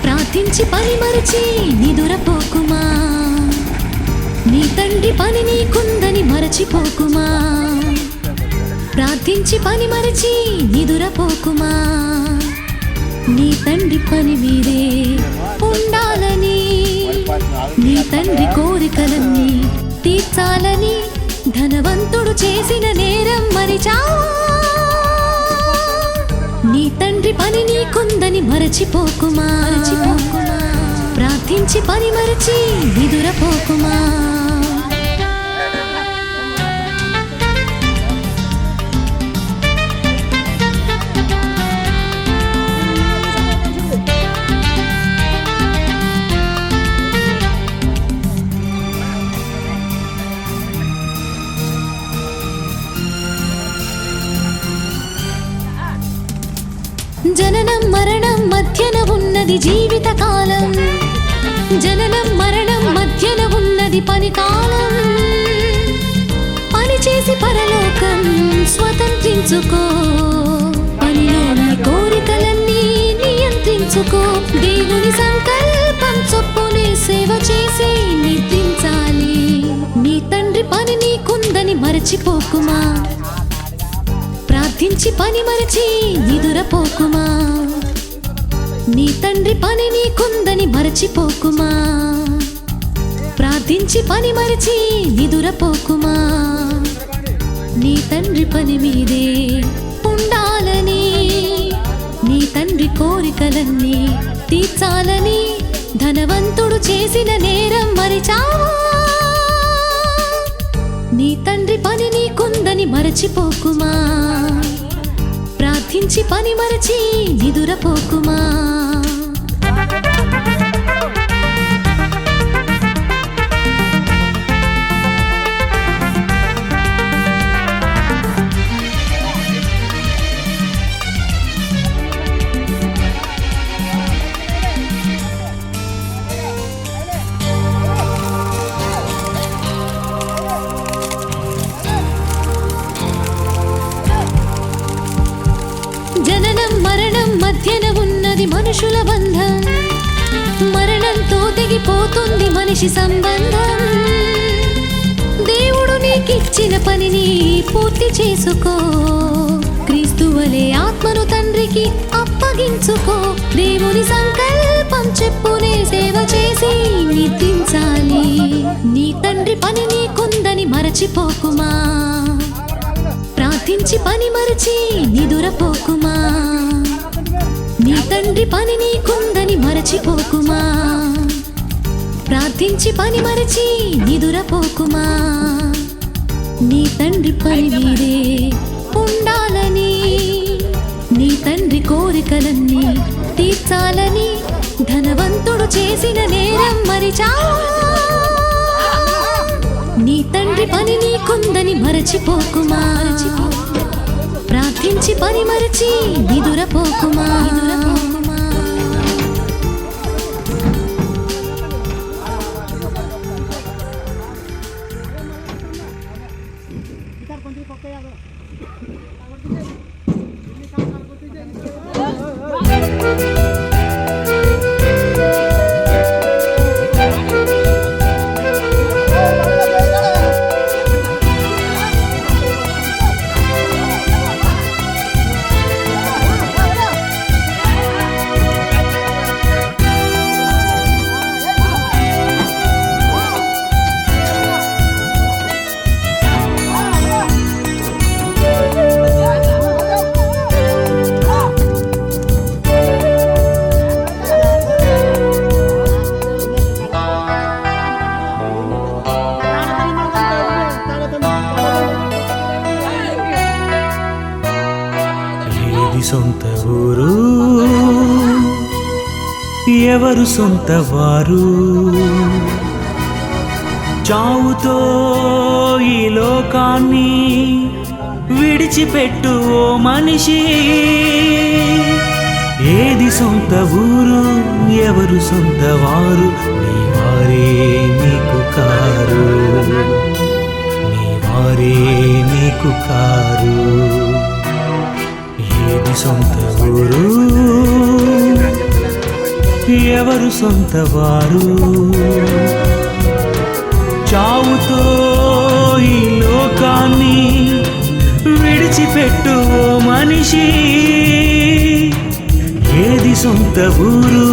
ప్రార్థించి పని మరచి నిదురపోకుమా, నీ తండ్రి పని నీకుందని మరచిపోకుమా. ప్రార్థించి పని మరచి నిదురపోకుమా, నీ తండ్రి పని మీదే ఉండాలని, నీ తండ్రి కోరికలన్నీ తీర్చాలని. ధనవంతుడు చేసిన నేరం మరిచావా, నీ తండ్రి పని నీకుందని మరచిపోకుమా. ప్రార్థించి పని మరచి నిదురపోకుమా. జననం మరణం మధ్యన ఉన్నది జీవిత కాలం, జననం మరణం మధ్యన ఉన్నది పని కాలం. పని చేసి పరలోకం స్వతంత్రించుకో, పనిలోని కోరికలన్నీ నియంత్రించుకో. దేవుని సంకల్పం చొప్పునే సేవ చేసి నిద్రించాలి, నీ తండ్రి పని నీకుందని మరచిపోకుమా. ప్రార్థించి పని మరచి నిదురపోకుమా, నీ తండ్రి పని నీకుందని మరచిపోకుమా. ప్రార్థించి పని మరచి నిదురపోకుమా, నీ తండ్రి పని మీదే ఉండాలని, నీ తండ్రి కోరికలన్నీ తీర్చాలని. ధనవంతుడు చేసిన నేరం మరిచావా, నీ తండ్రి పని నీకుందని మరచిపోకుమా. ప్రార్థించి పని మరచి నిదురపోకుమా. జననం మరణం మధ్యన ఉన్నది మనుషుల బంధం, మరణంతో తెగిపోతుంది మనిషి సంబంధం. దేవుడు నీకిచ్చిన పనిని పూర్తి చేసుకో, క్రీస్తువలే ఆత్మను తండ్రికి అప్పగించుకో. దేవుని సంకల్పం చెప్పునే సేవ చేసి నిద్రించాలి, నీ తండ్రి పని నీకుందని మరచిపోకుమా. ప్రార్థించి పని మరచి నిదురపోకుమా, నీ తండ్రి పని నీకుందని మరచిపోకుమా. ప్రార్థించి పని మరచి నిదురపోకుమా, నీ తండ్రి పని మీదే ఉండాలని, నీ తండ్రి కోరికలన్నీ తీర్చాలని. ధనవంతుడు చేసిన నేరం మరిచావా, నీ తండ్రి పని నీకుందని మరచిపోకుమా. ప్రార్థించి పని మరచి నిదురపోకుమా. సొంత ఊరు ఎవరు సొంత వారు, చావుతో ఈ లోకాన్ని విడిచిపెట్టు ఓ మనిషి. ఏది సొంత ఊరు ఎవరు సొంత వారు, నీ వారే నీకు కారు, నీ వారే నీకు కారు. ఏది సొంత ఊరు ఎవరు సొంతవారు? చావుతో ఈ లోకాన్ని విడిచిపెట్టు ఓ మనిషి. ఏది సొంత ఊరు,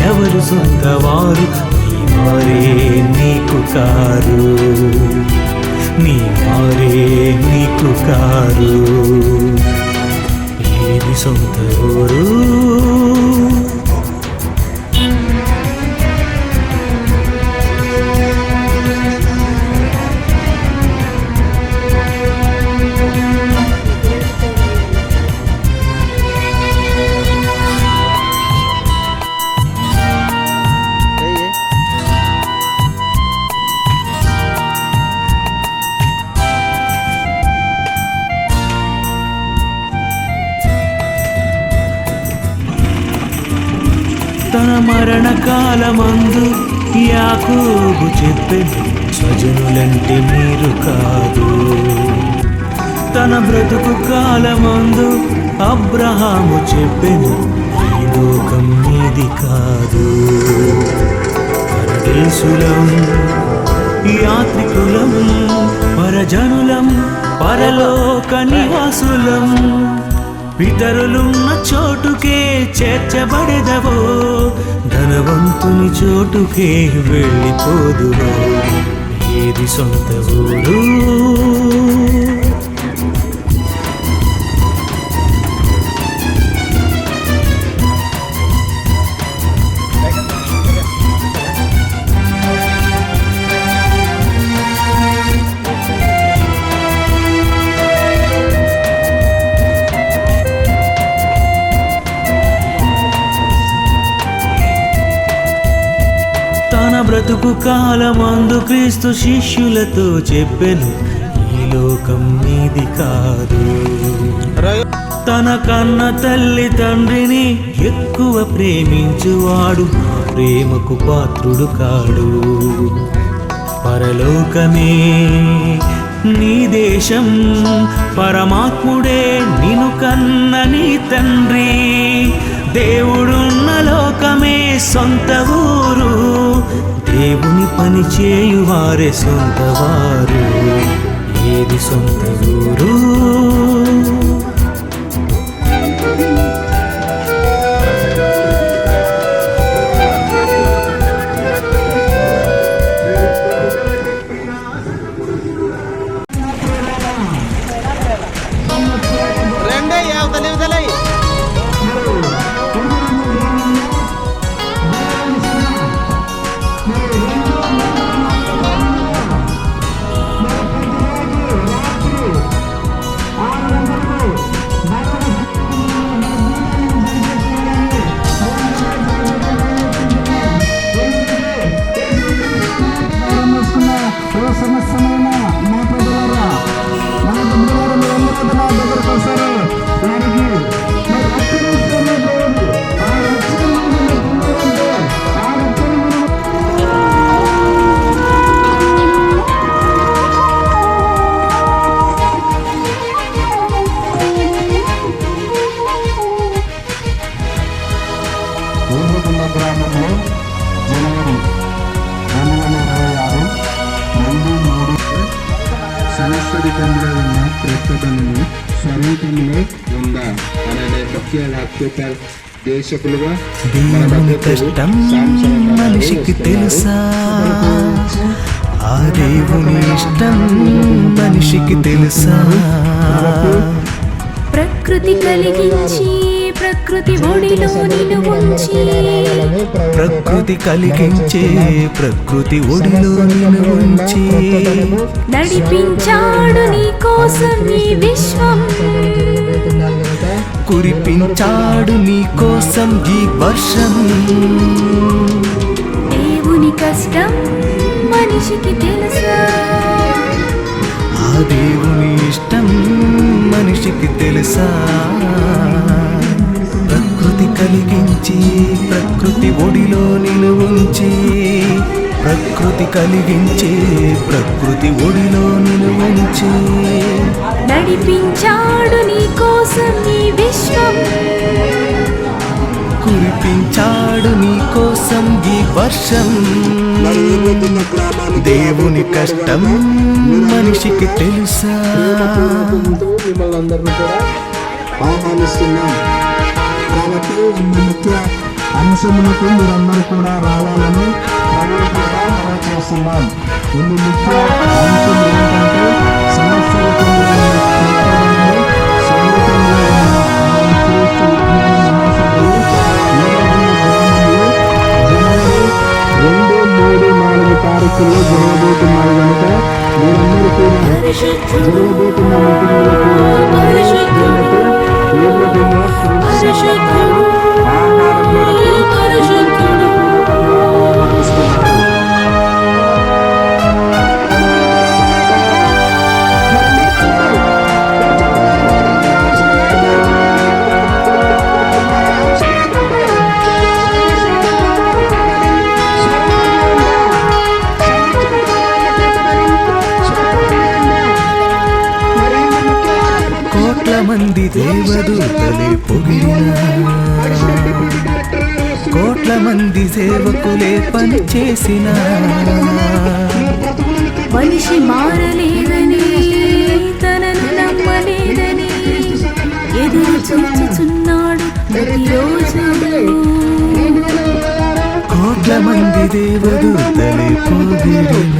ఎవరు సొంతవారు? నీ వారే నీకు కారు, నీ వారే నీకు కారు. ఏది సొంత ఊరు? తన మరణకాలమందు యాకోబు చెప్పెను, స్వజనులంటే మీరు కాదు. తన బ్రతుకు కాలమందు అబ్రహాము చెప్పెను, ఈ లోకం మీది కాదు. పరదేశులం, యాత్రికులం, పరజనులం, పరలోక నివాసులం. పితరులున్న చోటుకే చేర్చబడెదవో, ధనవంతుని చోటుకే వెళ్ళిపోదువో. ఏది సొంత ఊరు? తన బ్రతుకు కాలమందు క్రీస్తు శిష్యులతో చెప్పెను, ఈ లోకం మీది కాదు. తన కన్న తల్లి తండ్రిని ఎక్కువ ప్రేమించువాడు ఆ ప్రేమకు పాత్రుడు కాడు. పరలోకమే నీ దేశం, పరమాత్ముడే నిన్ను కన్న నీ తండ్రి. దేవుడున్న లోకమే సొంత ఊరు, దేవుని పని చేయువారే సొంతవారు. ఏది సొంత ఊరు? గ్రామంలో జనవరి 2026 సంవత్సరికంలో ఉన్న ప్రస్తుతము స్వరూపంలో ఉందా అనే ముఖ్య వాక్యత దేశకులుగా దేవుని కష్టం మనిషికి తెలుసా? ఆ దేవుని ఇష్టం మనిషికి తెలుసా? ప్రకృతి కలిగించి ప్రకృతి ఒడిలో నిన్ను ఉంచి, ప్రకృతి కలిగించే ప్రకృతి ఒడిలో నిన్ను ఉంచి, నడిపించాడు నీ కోసం ఈ విశ్వం, కురిపించాడు నీ కోసం ఈ వర్షం. దేవుని కష్టం మనిషికి తెలుసా? ఆ దేవుని ఇష్టం మనిషికి తెలుసా? ప్రకృతి కలిగించి ప్రకృతి ఒడిలో నిన్ను ఉంచి, ప్రకృతి కలిగించే ప్రకృతి ఒడిలో నిన్ను ఉంచి, నడిపించాడు నీ కోసం ఈ విశ్వం, కురిపించాడు నీ కోసం ఈ వర్షం. మరి ఈ రోజున గ్రామానికి దేవుని కష్టం మనిషికి తెలుసా? మిమ్మల్ని అందరినీ కూడా ఆహ్వానిస్తున్నాం. కాబట్టి ఈ ముఖ్య అంశములకు మీరందరూ కూడా రావాలని ప్రభువుగా మనం చేస్తున్నాం. ఈ ముఖ్య అంశం ఏంటంటే తారీఖుల్లో జరగబోతున్నాయి కనుక మీరందరూ కూడా జరగబోతున్న మంది దేవదూతలే పొగిడిన, కోట్ల మంది సేవకులే పని చేసిన, మనిషి మారలేదని తనను నమ్మలేదని ఎదురు చూచుచున్నాడు ప్రతిరోజు. కోట్ల మంది దేవదూతలే పొగిడిన,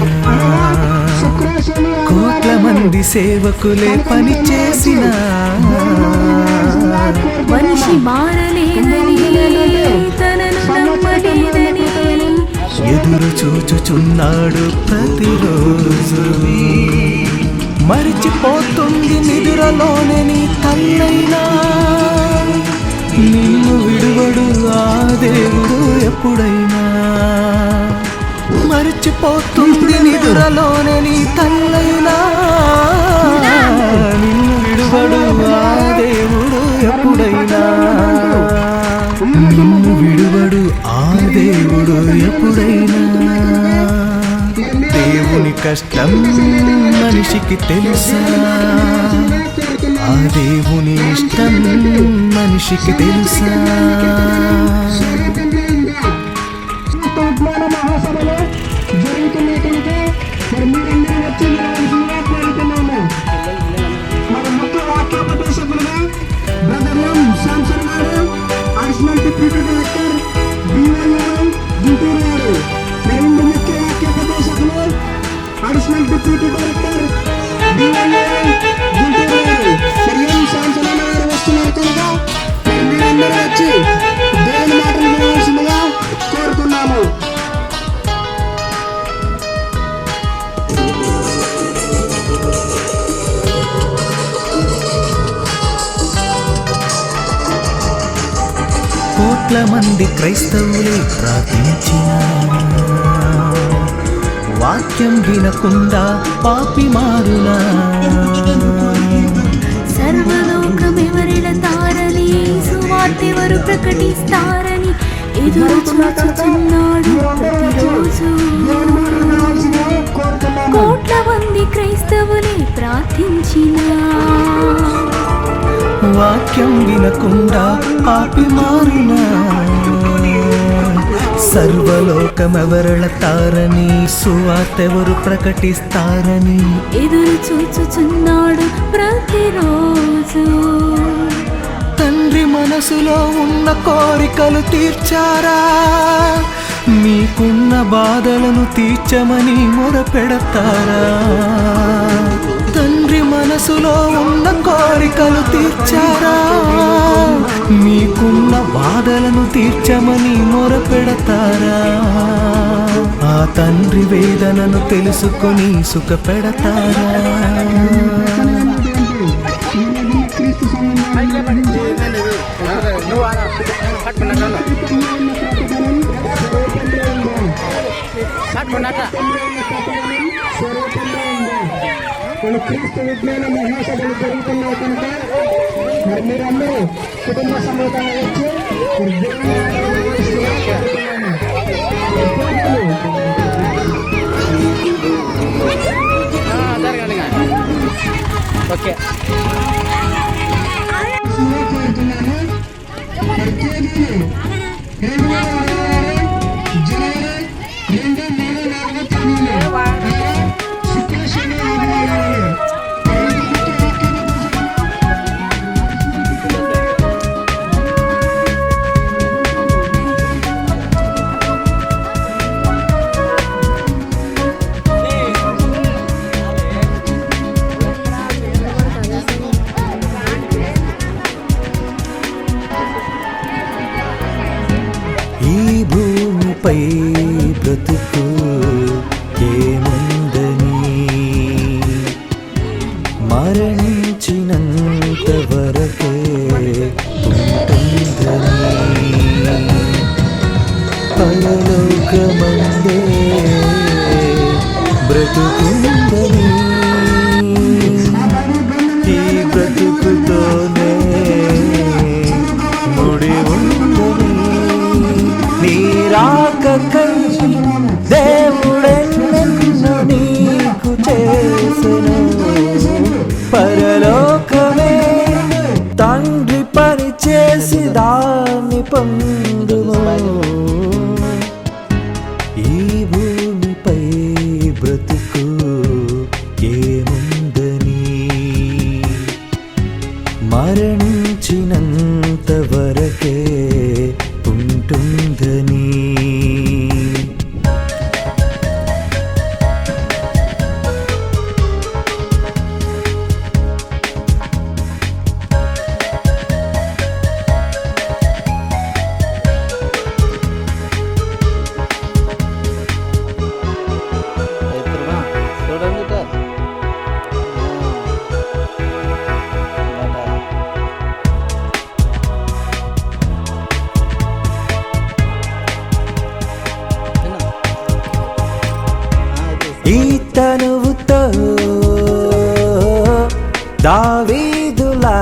కోట్ల మంది సేవకులే పని చేసిన, మనిషి మారలేదని తనను నమ్మలేదని ఎదురు చూచుచున్నాడు ప్రతిరోజు. మరిచిపోతుంది నిదురలోనే నీ తల్లైనా, నిన్ను విడువడు ఆ దేవుడు ఎప్పుడైనా. మరిచిపోతుంది నిదురలోనే నీ తల్లైనా, నిన్ను విడువడు ఆ దేవుడు ఎప్పుడైనా. నిన్ను విడువడు ఆ దేవుడు ఎప్పుడైనా. దేవుని కష్టం మనిషికి తెలుసా? ఆ దేవుని ఇష్టం మనిషికి తెలుసా? మహాసభలో జరుగుతున్నాయి కనుక మరి మీరందరూ వచ్చి కోరుతున్నాము. మరి ముఖ్య వాక్యోపదేశకులుగా బ్రదర్ ఎం శాంసన్ గారు, additional deputy director BYO Guntur గారు. రెండు ముఖ్య వాక్యోపదేశకులు additional deputy director BYO Guntur గారు. మరి ఎం శాంసన్ గారు వస్తున్నారు కనుక మరి మీరందరూ వచ్చి దేవుని మాటలు వినవలసిందిగా కోరుతున్నాము. కోట్ల మంది క్రైస్తవులే ప్రార్థించిన, వాక్యం వినకుండా పాపి మారునా. సర్వలోకమెవరిడతారని సువార్తెవరు ప్రకటిస్తారని ఎదురు చూచుచున్నాడు ప్రతిరోజు. కోట్ల మంది క్రైస్తవులే ప్రార్థించిన, వాక్యం వినకుండా పాపి మారునా. సర్వలోకమెవరళతారని సువార్తెవరు ప్రకటిస్తారని ఎదురు చూచుచున్నాడు ప్రతిరోజు. తండ్రి మనసులో ఉన్న కోరికలు తీర్చారా? మీకున్న బాధలను తీర్చమని మొరపెడతారా? తండ్రి మనసులో ఉన్న కోరికలు తీర్చారా? మీకున్న బాధలను తీర్చమని మొరపెడతారా? ఆ తండ్రి వేదనను తెలుసుకొని సుఖపెడతారా? క్రీస్తు విజ్ఞాన మహాసభలు జరుగుతున్నాయి కనుక మరి మీరందరూ కుటుంబ సమేతంగా వచ్చి ఓకే కోరుతున్నాను. 2026 జనవరి 2, 3, 4 తేదీల్లో శుక్ర శని ఆదివారాలలో ఈ భూమిపై బ్రతుకు ఏముందని మరణించినంత వరకే ఉంటుందని పరలోకమందే బ్రతుకుందని ఈ బ్రతుకుతోనే ముడి ఉందని నీరాకై దేవుడెన్నెన్నో నీకు చేసెను పరలోకమే తండ్రి పని చేసి దాన్ని పొందుము ఈ భూమిపై బ్రతుకు ఏముందని మరణించినంత వరకే ఉంటుందని ఈ తనువుతో దావీదులా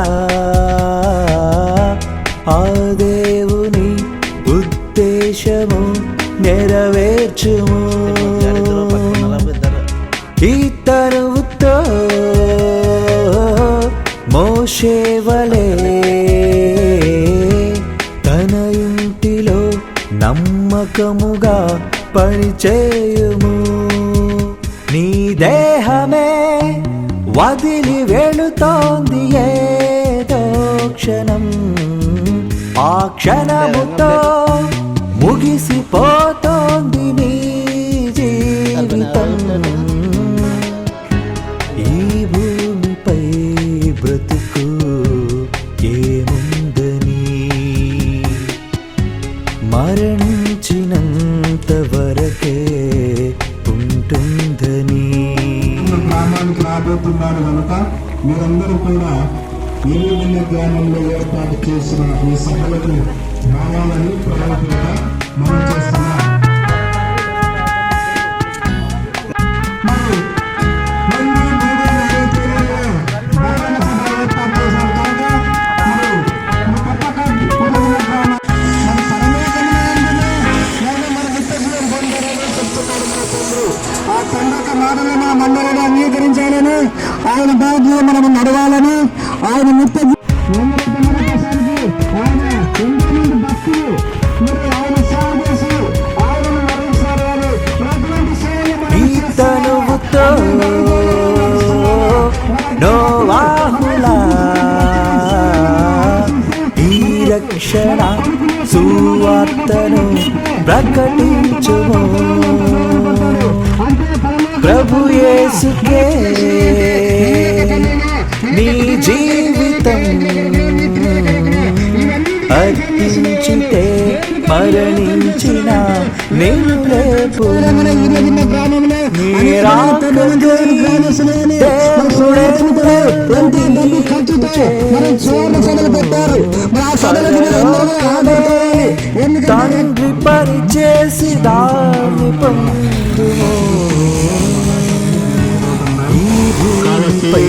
ఆ దేవుని ఉద్దేశము నెరవేర్చుము ఈ తనువుతో మోషే వలె తన ఇంటిలో నమ్మకముగా పనిచేయుము నీ దేహమే వదిలి వెళుతోంది ఏదో క్షణం ఆ క్షణముతో ముగిసిపోతోంది నీ జీవితం ఈ భూమిపై బ్రతుకు ఏముందని మరణించినంత వరకే ఉంటుందని గ్రామానికి రాబోతున్నారు కనుక మీరందరూ కూడా ఎనిమిది గ్రామంలో ఏర్పాటు చేసిన ఈ సభలకు రావాలని ప్రజలపేట మనం చేస్తున్నాం. మరి 2, 3, 4 తేదీల్లో బహిరంగ సభ ఏర్పాటు చేశారు కనుక మరి తప్పక కుటుంబ గ్రామ మన పరమేశ్వరుని నేను మన నిత్యజీవం పొందాలని చెప్తున్నాడు మన తండ్రి. ఆ తండ్రి మాటలు మన మండలిని అంగీకరించాలని ఆయన దారిలో మనం నడవాలని ఆయన నిత్య ఆయన ఎంతోమంది భక్తులు మరి ఆయన సేవ చేసి ఆయనను మరణించాలని ఎటువంటి ఈ తనువుతో నోవాహులా ఈ రక్షణ సువార్తను ప్రకటించుము ప్రభు యేసుకే నీ జీవితం అర్పించితే మరణించిన నేను లేపు తండ్రి పని చేసి దాన్ని పొందుము ఈ భూమిపై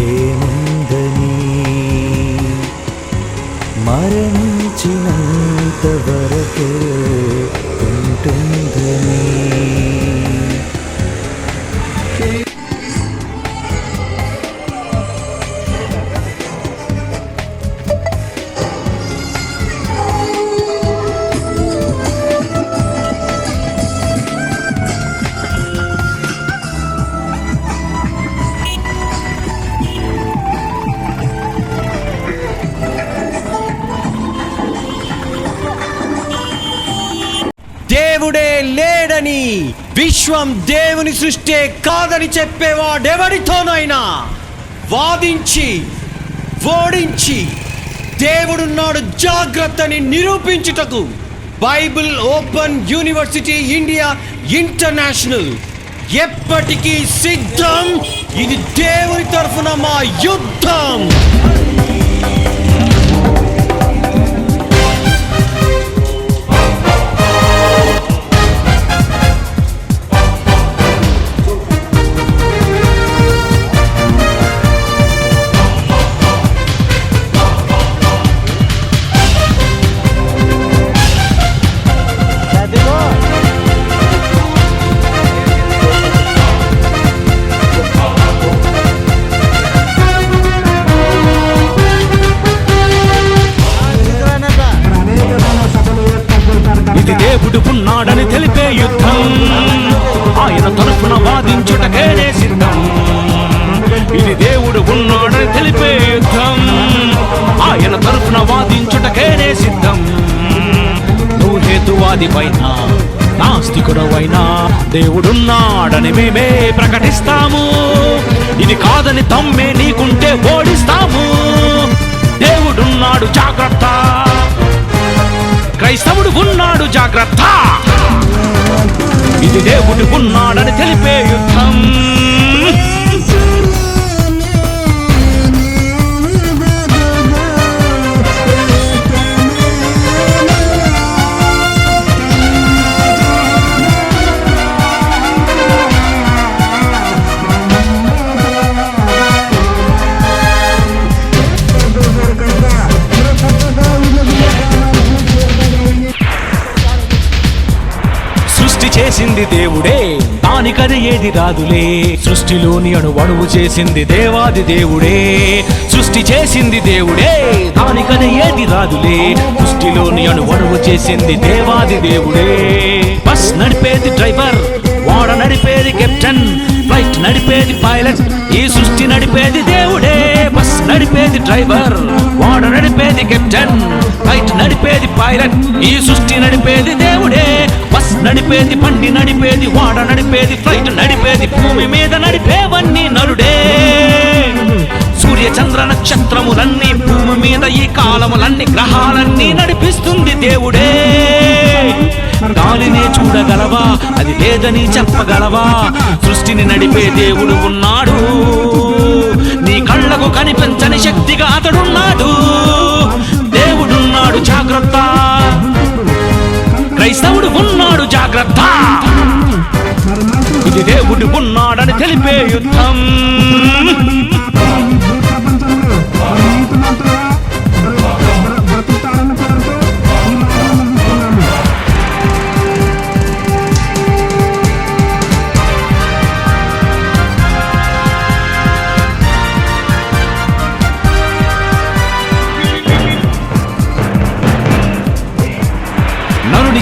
ఏముందని మరణించినంత వరకే ఉంటుందని దేవుడే లేడని, విశ్వం దేవుని సృష్టి కాదని చెప్పేవాడెవరితోనైనా వాదించి ఓడించి దేవుడున్నాడు జాగ్రత్తని నిరూపించుటకు Bible open university India international ఎప్పటికీ సిద్ధం. ఇది దేవుని తరఫున మా యుద్ధం. ఇది దేవుడు ఉన్నాడని తెలిపే యుద్ధం, ఆయన తరఫున వాదించుటకేనే సిద్ధం. ఇది దేవుడు ఉన్నాడని తెలిపే యుద్ధం, ఆయన తరఫున వాదించుటకేనే సిద్ధం. నువ్వు హేతువాదివైనా నాస్తికుడవైనా దేవుడున్నాడని మేమే ప్రకటిస్తాము. ఇది కాదని తమ్మే నీకుంటే ఓడిస్తాము. దేవుడున్నాడు జాగ్రత్త, క్రైస్తవుడు ఉన్నాడు జాగ్రత్త. ఇది దేవుడు ఉన్నాడని తెలిపే యుద్ధం. చేసింది దేవుడే, దానికది ఏది రాదులే. సృష్టిలోని అణువణువు చేసింది దేవాది దేవుడే. సృష్టి చేసింది దేవుడే, దానికది ఏది రాదులే. సృష్టిలోని అణువణువు చేసింది దేవాది దేవుడే. బస్ నడిపేది డ్రైవర్, వాడ నడిపేది కెప్టెన్, ఫ్లైట్ నడిపేది పైలట్, ఈ సృష్టి నడిపేది దేవుడే. బస్ నడిపేది డ్రైవర్, వాడ నడిపేది కెప్టెన్, ఫ్లైట్ నడిపేది పైలట్, ఈ సృష్టి నడిపేది దేవుడే. బస్ నడిపేది, బండి నడిపేది, వాడ నడిపేది, ఫ్లైట్ నడిపేది, భూమి మీద నడిపేవన్నీ నరుడే. సూర్య చంద్ర నక్షత్రములన్నీ, భూమి మీద ఈ కాలములన్నీ, గ్రహాలన్నీ నడిపిస్తుంది దేవుడే. గాలినే చూడగలవా, అది లేదని చెప్పగలవా? సృష్టిని నడిపే దేవుడు ఉన్నాడు, నీ కళ్ళకు కనిపించని శక్తిగా అతడున్నాడు. దేవుడున్నాడు జాగ్రత్త, క్రైస్తవుడు ఉన్నాడు జాగ్రత్త. ఇది దేవుడు ఉన్నాడని తెలిపే యుద్ధం.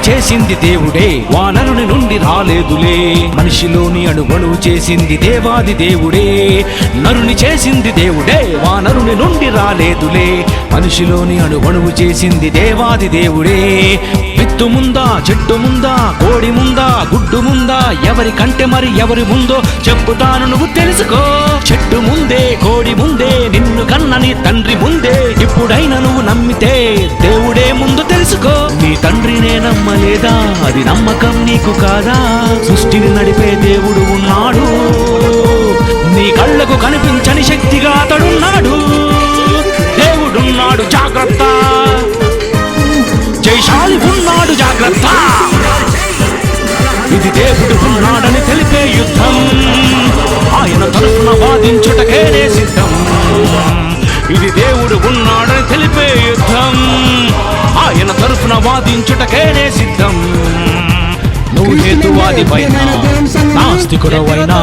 చేసింది దేవుడే, వానరుని నుండి రాలేదులే. మనిషిలోని అణువణువు చేసింది దేవాది దేవుడే. నరుని చేసింది దేవుడే, వానరుని నుండి రాలేదులే. మనిషిలోని అణువణువు చేసింది దేవాది దేవుడే. విత్తు ముందా, చెట్టు ముందా, కోడి ముందా, గుడ్డు ముందా, ఎవరి కంటే మరి ఎవరి ముందో చెప్పుతాను నువ్వు తెలుసుకో. చెట్టు ముందే, కోడి ముందే, నిన్ను కన్నని తండ్రి ముందే. ఇప్పుడైనా నువ్వు నమ్మితే దేవుడే ముందు తెలుసుకో. నీ తండ్రినే నమ్మలేదా, అది నమ్మకం నీకు కాదా? సృష్టిని నడిపే దేవుడు ఉన్నాడు, నీ కళ్ళకు కనిపించని శక్తిగా అతడున్నాడు. దేవుడున్నాడు జాగ్రత్త, జయశాలి ఉన్నాడు జాగ్రత్త. ఇది దేవుడు ఉన్నాడని తెలిపే యుద్ధం, ఆయన తరఫున వాదించుటకేనే సిద్ధం. ఇది దేవుడు ఉన్నాడని తెలిపే యుద్ధం, ఆయన తరఫున వాదించుటకేనే సిద్ధం. నువ్వు హేతువాదివైనా నాస్తికుడవైనా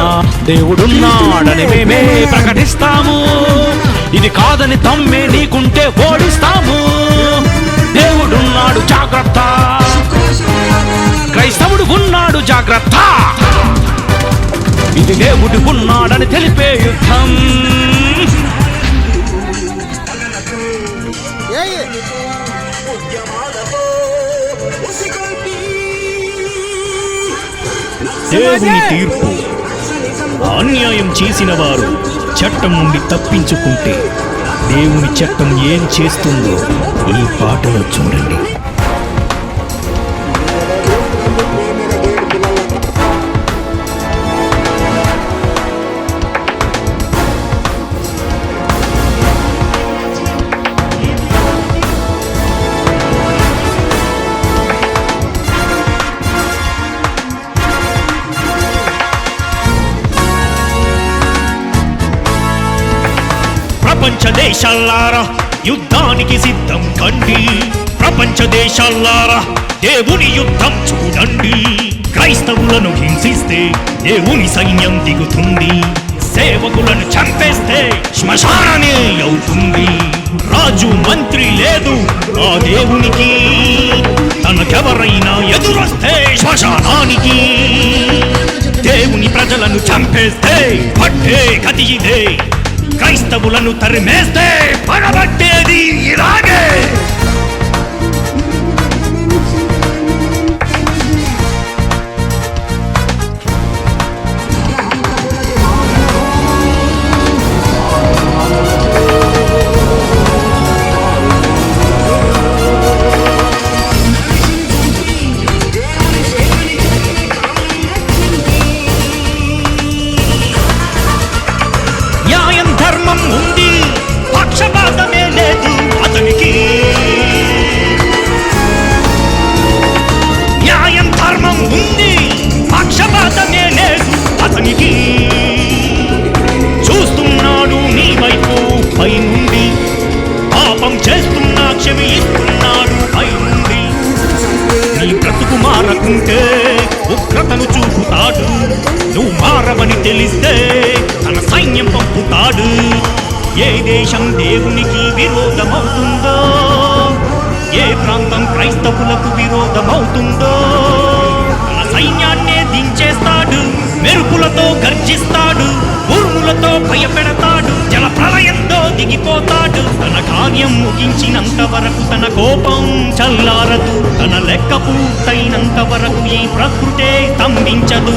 దేవుడున్నాడని మేమే ప్రకటిస్తాము. ఇది కాదని తమ్మే నీకుంటే ఓడిస్తాము. దేవుడున్నాడు జాగ్రత్త, క్రైస్తవుడు ఉన్నాడు జాగ్రత్త. ఇది దేవుడు ఉన్నాడని తెలిపే యుద్ధం. ఉద్యమాలతో ఉసిగొల్పి దేవుని తీర్పు. అన్యాయం చేసిన వారు చట్టం నుండి తప్పించుకుంటే దేవుని చట్టం ఏం చేస్తుందో ఈ పాటలో చూడండి. ప్రపంచ దేశాలారా యుద్ధానికి సిద్ధం కండి. ప్రపంచ దేశాలారా దేవుని యుద్ధం చూడండి. క్రైస్తవులను హింసిస్తే దేవుని సైన్యం దిగుతుంది. సేవకులను చంపేస్తే శ్మశానమే అవుతుంది. రాజు మంత్రి లేదు ఆ దేవునికి, తనకెవరైనా ఎదురొస్తే శ్మశానానికి. దేవుని ప్రజలను చంపేస్తే పట్టే గతి ఇదే. క్రైస్తవులను తరిమేస్తే పడబట్టేది ఇలాగే. ఉంది, పక్షపాతమే లేదు అతనికి. న్యాయం ధర్మం ఉంది, పక్షపాతమే లేదు అతనికి. చూస్తున్నాడు నీ వైపు పైనుండి, పాపం చేస్తున్నా క్షమిస్తున్నాడు పైనుండి. నీ బ్రతుకు మారకుంటే ఉగ్రతను చూపుతాడు. నువ్వు మారవని తెలిస్తే తన సైన్యం పంపుతాడు. ఏ దేశం దేవునికి విరోధమవుతుందో, ఏ ప్రాంతం క్రైస్తవులకు విరోధమవుతుందో తన సైన్యాన్నే దించేస్తాడు. మెరుపులతో గర్జిస్తాడు, ఉరుములతో భయపెడతాడు. జల ప్రళయంతో దిగిపోతాడు. తన కార్యం ముగించినంత వరకు తన కోపం చల్లారదు. తన లెక్క పూర్తయినంత వరకు ఈ ప్రకృతే స్తంభించదు.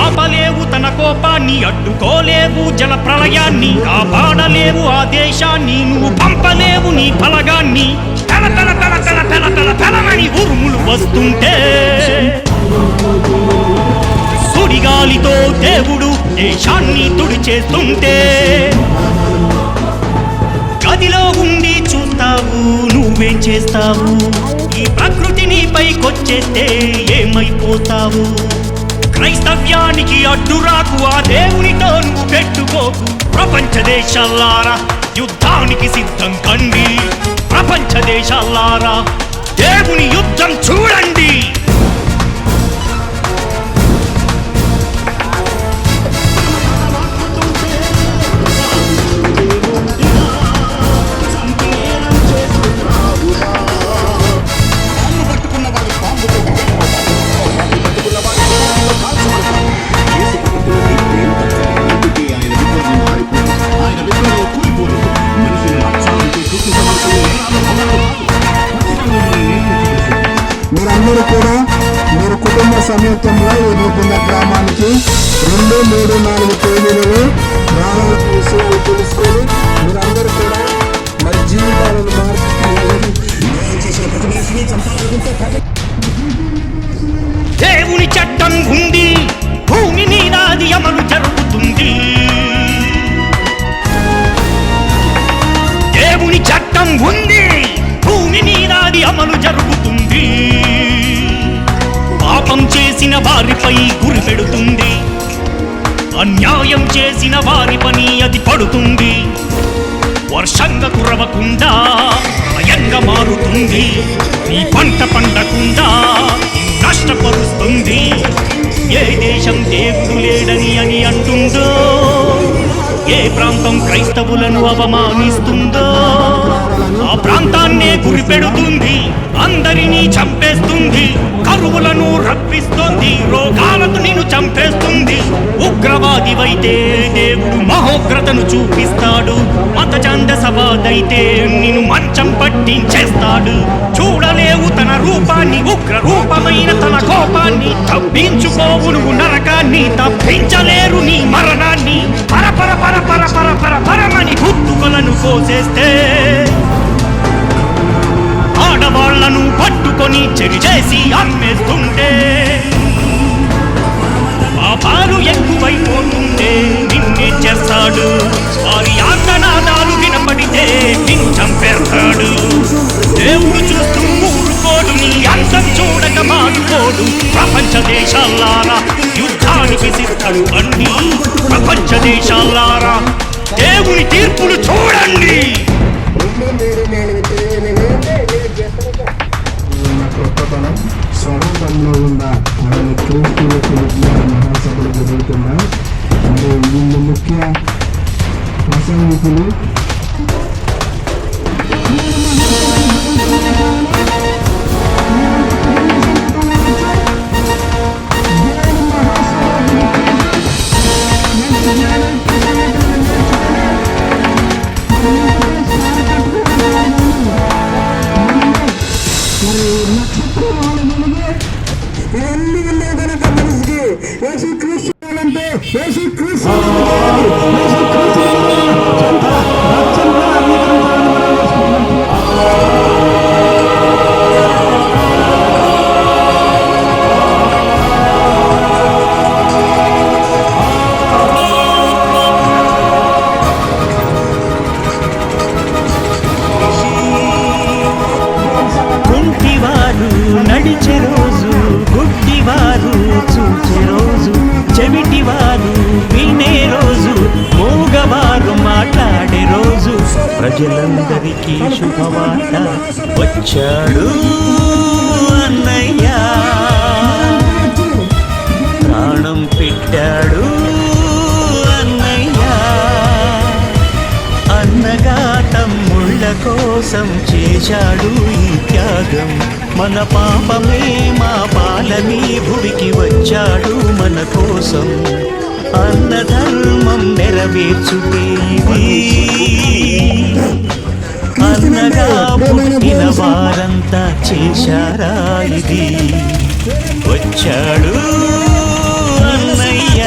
ఆపలేవు తన కోపాన్ని, అడ్డుకోలేవు జల ప్రళయాన్ని. కాపాడలేవు ఆ దేశాన్ని, నువ్వు పంపలేవు నీ బలగాన్ని. తల తల తల తల తల తల తలమని ఉరుములు వస్తుంటే సుడిగాలితో దేవుడు దేశాన్ని తుడిచేస్తుంటే గదిలో ఉండి చూస్తావు, నువ్వేం చేస్తావు? ఈ ప్రకృతి నీపైకొచ్చేస్తే ఏమైపోతావు? క్రైస్తవ్యానికి అడ్డురాకు, ఆ దేవునితో నువ్వు పెట్టుకోకు. ప్రపంచ దేశాలారా యుద్ధానికి సిద్ధం కండి. ప్రపంచ దేశాలారా దేవుని యుద్ధం చూడండి. మీరందరూ కూడా మీరు కుటుంబ సమేతంలో ఈ రూపంగా గ్రామానికి 2, 3, 4 తేదీలలో రావాల్సిన విషయాలు తెలుసుకొని మీరందరూ కూడా మరి జీవితాలను దేవుని చట్టం ఉంది, భూమి నీనాది అమలు జరుగుతుంది. దేవుని చట్టం ఉంది, భూమి నీనాది అమలు జరుగుతుంది. పాపం చేసిన వారిపై గురి పెడుతుంది. అన్యాయం చేసిన వారి పని అది పడుతుంది. వర్షంగా కురవకుండా భయంగా మారుతుంది. నీ పంట పండకుండా నష్టపరుస్తుంది. ఏ దేశం దేవుడు లేడని అని అంటుందో, ఏ ప్రాంతం క్రైస్తవులను అవమానిస్తుందో ఆ ప్రాంతాన్నే గురిపెడుతుంది. అందరినీ చంపేస్తుంది. కరువులను రప్పిస్తుంది. రోగాలతో నిన్ను చంపేస్తుంది. ఉగ్రవాదివైతే దేవుడు మహోగ్రతను చూపిస్తాడు. మత ఛందసవాదైతే నిన్ను మంచం పట్టించేస్తాడు. చూడలేవు తన రూపాన్ని. శాపాన్ని ఉగ్ర రూపమైన తన కోపాన్ని తప్పించుకోవు నువ్వు నరకాన్ని తప్పించలేరు నీ మరణాన్ని పరపర పర పర పర పర పరమని గుర్తుకొలను కోసేస్తే ఆడవాళ్లను పట్టుకొని చెరి చేసి అమ్మేస్తుంటే పాపాలు ఎక్కువైపోతుంటే నిన్నే చేస్తాడు వారి ఆర్తనాదాలు వినపడితే నిన్ను చంపేస్తాడు దేవుడు చూస్తూ ఊరుకోడు నీ అంతం చూడక మారుకోడు ప్రపంచ దేశాలారా యుద్ధానికి సిద్ధడు అండి ప్రపంచ దేశాలారా దేవుని తీర్పులు చూడండి గొప్పతనం స్వరూపంలో ఉన్న ఆయన క్రీస్తు మహాసభలు జరుగుతున్నాయి. అంటే వీళ్ళు ముఖ్య ప్రసంగికులు నడిచే రోజు గుడ్డివారు చూచే రోజు చెవిటివారు వినే రోజు మూగవారు మాట్లాడే రోజు ప్రజలందరికీ శుభవార్త వచ్చాడు అన్నయ్య ప్రాణం పెట్టాడు అన్నయ్య అన్నగా తమ్ముళ్ళ కోసం చేశాడు ఈ త్యాగం మన పాపమే మా పాలని భువికి వచ్చాడు మన కోసం అన్న ధర్మం నెరవేర్చుటే ఇది అన్నగా పుట్టిన వారంతా చేశారా ఇది వచ్చాడు అన్నయ్య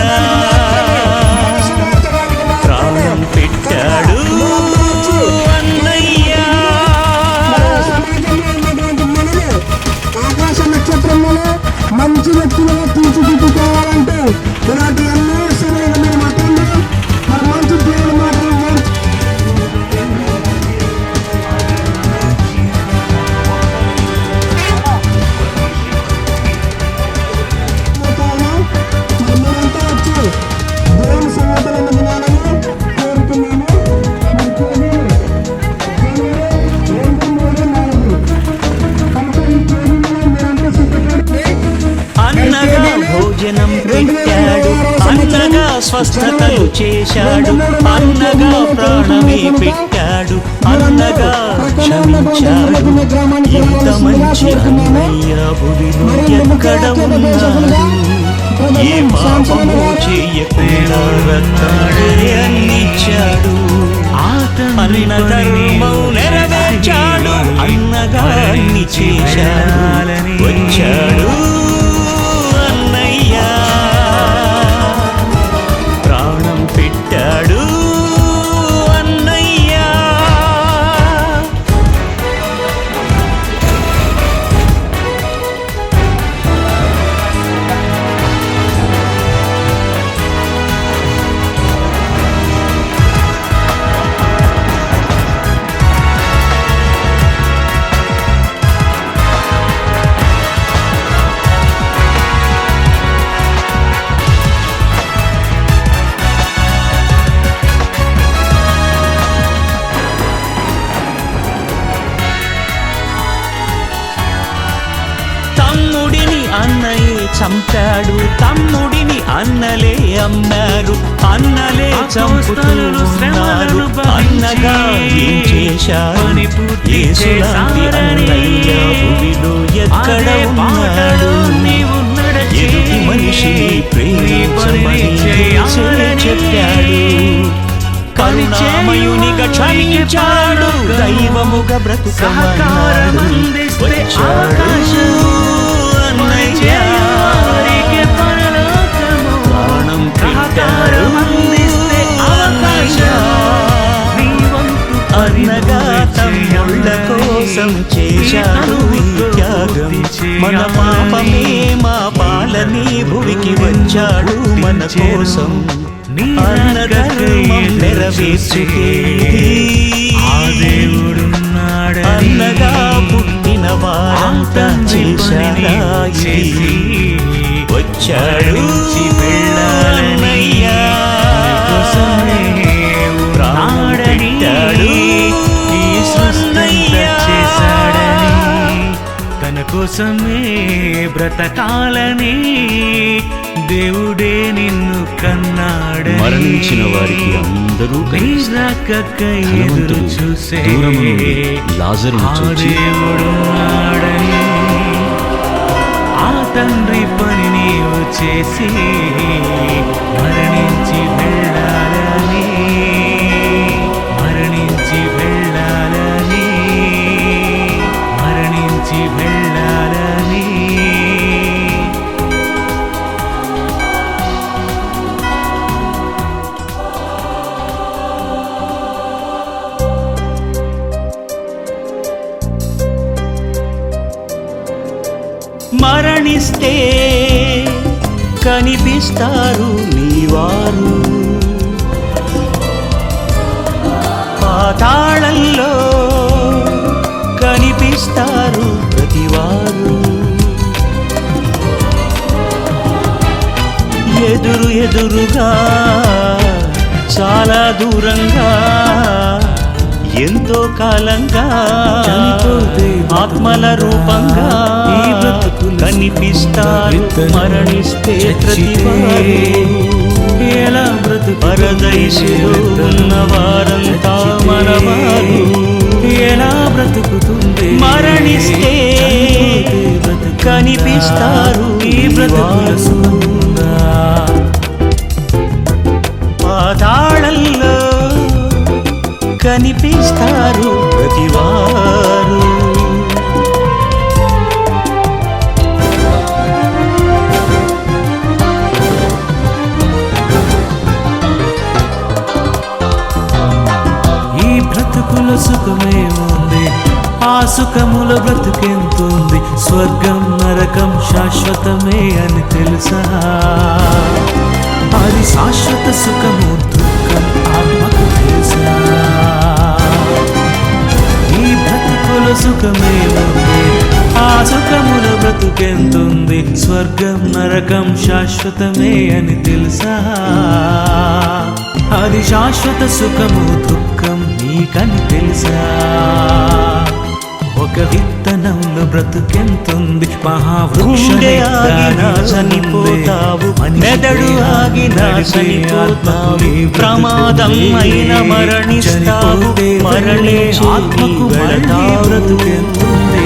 ప్రాణం పెట్టాడు మంచి వ్యక్తులుగా తీర్చిదిద్దుకోవాలంటే ఇలాంటి ఎన్నో సమయాలు మీరు మతంలో మరి మంచి దేవుడు మాత్రం మనమంతా వచ్చి దేవుని సంగతులను వినాలని కోరుతున్నాము. అన్నగా భోజనం పెట్టాడు అన్నగా స్వస్థతలు చేశాడు అన్నగా ప్రాణమే పెట్టాడు అన్నగా క్షమించాడు ఇంత మంచి అన్నయ్య భూమిలో ఎక్కడ ఉన్నాడు ఏ పాపము చేయకుండా రత్నాడే అందించాడు అన్న ధర్మం నెరవేర్చాడు అన్నగా అన్ని చేశాడు వచ్చాడు అన్నయ్య ప్రాణం పెట్టాడు అన్నయ్య అన్నయ్య చంపాడు తమ్ముడిని అన్నలే అమ్మారు అన్నలే చంపుతున్నారు అన్నగా ఏం చేశారు యేసులాంటి అన్నయ్య భూమిలో ఎక్కడ ఉన్నాడు ఎదుటి మనిషిని ప్రేమించమని చెప్పాడు కరుణామయునిగా క్షమించాడు దైవముగా బ్రతుకమన్నాడు వచ్చాడు మన పాపమే మా పాలని భువికి వచ్చాడు మన కోసం అన్న ధర్మం నెరవేర్చుకే అన్నగా పుట్టిన వారంతా చేశారా వచ్చాడు అన్నయ్యా ప్రాణపెట్టాడు అన్నయ్యా తన కోసమే బ్రతకాలని దేవుడే నిన్ను కన్నాడు. మరణించిన వారికి అందరూ ఎదురు చూసే లాజరును చూచి దేవుడున్నాడని ఆ తండ్రి పని నీవు చేసి మరణించి వెళ్ళాలని మరణించి వెళ్ళాలని మరణించి వెళ్ళాలని మరణిస్తే కనిపిస్తారు నీవారు పాతాళంలో కనిపిస్తారు ప్రతివారు ఎదురుగా చాలా దూరంగా ఎంతో కాలంగా ఆత్మల రూపంగా కనిపిస్తారు మరణిస్తే ఎలా బ్రతుకు పరదైసులో ఉన్న వారంతా మనవారు ఎలా బ్రతుకుతుంది మరణిస్తే కనిపిస్తారు ఈ బ్రతుకుల సుఖంగా పాతాళంలో కనిపిస్తారు ప్రతివారు ఈ బ్రతుకుల సుఖమేముంది ఆ సుఖముల బ్రతుకెంతుంది స్వర్గం నరకం శాశ్వతమే అని తెలుసా అది శాశ్వత సుఖము దుఃఖం ఆత్మకు తెలుసా ఈ బ్రతుకుల సుఖమేముంది ఆ సుఖముల బ్రతుకెంతుంది స్వర్గం నరకం శాశ్వతమే అని తెలుసా అది శాశ్వత సుఖము దుఃఖం నీకని తెలుసా ఒక విత్తనంలో బ్రతుకెంతుంది గుండె ఆగినా చనిపోతావు మెదడు ఆగినా చనిపోతావు ప్రమాదం అయిన మరణిస్తావు మరణించి ఆత్మకు మళ్ళీ బ్రతుకెంతుంది